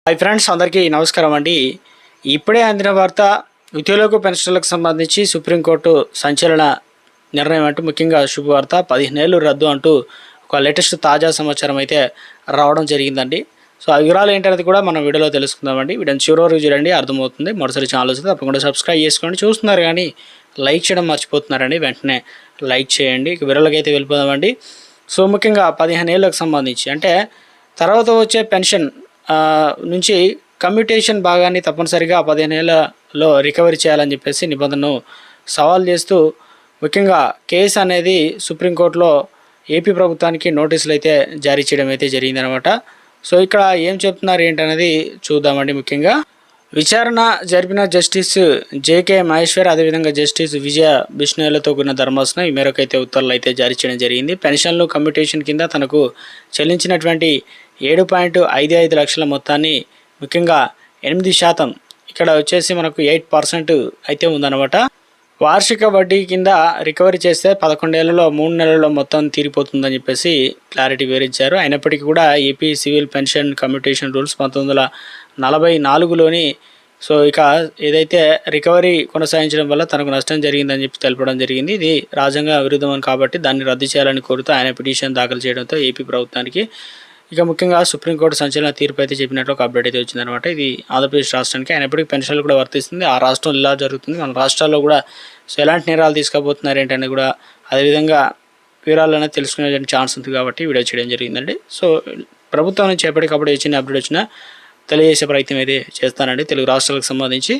Hi friends, అందరికీ నమస్కారం అండి. ఇప్పుడే అందిన వార్త, ఉద్యోగులకు పెన్షన్లకు సంబంధించి సుప్రీంకోర్టు సంచలన నిర్ణయం అంటూ ముఖ్యంగా శుభవార్త. 15 ఏళ్ళు రద్దు అంటూ ఒక లేటెస్ట్ తాజా సమాచారం అయితే రావడం జరిగిందండి. సో ఆ వివరాలు ఏంటనేది కూడా మనం వీడియోలో తెలుసుకుందామండి. వీడియోని చివరి వరకు చూడండి, అర్థమవుతుంది. మొదటిసారి ఛానల్ వస్తే తప్పకుండా సబ్స్క్రైబ్ చేసుకోండి. చూస్తున్నారు కానీ లైక్ చేయడం మర్చిపోతున్నారండి, వెంటనే లైక్ చేయండి. వివరాలకు అయితే వెళ్ళిపోదామండి. సో ముఖ్యంగా 15 ఏళ్ళకు సంబంధించి అంటే తర్వాత వచ్చే పెన్షన్ నుంచి కమ్యూటేషన్ భాగాన్ని తప్పనిసరిగా 15 ఏళ్లలో రికవరీ చేయాలని చెప్పేసి నిబంధనను సవాల్ చేస్తూ ముఖ్యంగా కేసు అనేది సుప్రీంకోర్టులో ఏపీ ప్రభుత్వానికి నోటీసులు అయితే జారీ చేయడం అయితే జరిగిందనమాట. సో ఇక్కడ ఏం చెప్తున్నారు ఏంటనేది చూద్దామండి. ముఖ్యంగా విచారణ జరిపిన జస్టిస్ జేకే మహేశ్వర్, అదేవిధంగా జస్టిస్ విజయ బిష్ణోయ్లతో కూడిన ధర్మాసనం ఈ మేరకు అయితే ఉత్తర్వులు అయితే జారీ చేయడం జరిగింది. పెన్షన్లు కమ్యూటేషన్ కింద తనకు చెల్లించినటువంటి 7.55 లక్షల మొత్తాన్ని ముఖ్యంగా 8% ఇక్కడ వచ్చేసి మనకు 8% అయితే ఉందన్నమాట. వార్షిక వడ్డీ కింద రికవరీ చేస్తే 11 ఏళ్లలో 3 నెలల్లో మొత్తం తీరిపోతుందని చెప్పేసి క్లారిటీ వివరించారు. అయినప్పటికీ కూడా AP civil pension commutation rules 1944లోని సో ఇక ఏదైతే రికవరీ కొనసాగించడం వల్ల తనకు నష్టం జరిగిందని చెప్పి తెలపడం జరిగింది. ఇది రాజ్యాంగ విరుద్ధమని కాబట్టి దాన్ని రద్దు చేయాలని కోరుతూ ఆయన పిటిషన్ దాఖలు చేయడంతో ఏపీ ప్రభుత్వానికి ఇక ముఖ్యంగా సుప్రీంకోర్టు సంచలన తీర్పు అయితే చెప్పినట్లు ఒక అప్డేట్ అయితే వచ్చిందనమాట. ఇది ఆంధ్రప్రదేశ్ రాష్ట్రానికి. అయినప్పటికీ పెన్షన్లు కూడా వర్తిస్తుంది. ఆ రాష్ట్రం ఇలా జరుగుతుంది, మన రాష్ట్రాల్లో కూడా సో ఎలాంటి నేరాలు తీసుకుపోతున్నారు ఏంటనేది కూడా అదేవిధంగా వివరాలు అనేది తెలుసుకునే ఛాన్స్ ఉంది కాబట్టి వీడియో చేయడం జరిగిందండి. సో ప్రభుత్వం నుంచి ఎప్పటికప్పుడు చిన్న అప్డేట్ వచ్చినా తెలియజేసే ప్రయత్నం అయితే చేస్తానండి తెలుగు రాష్ట్రాలకు సంబంధించి.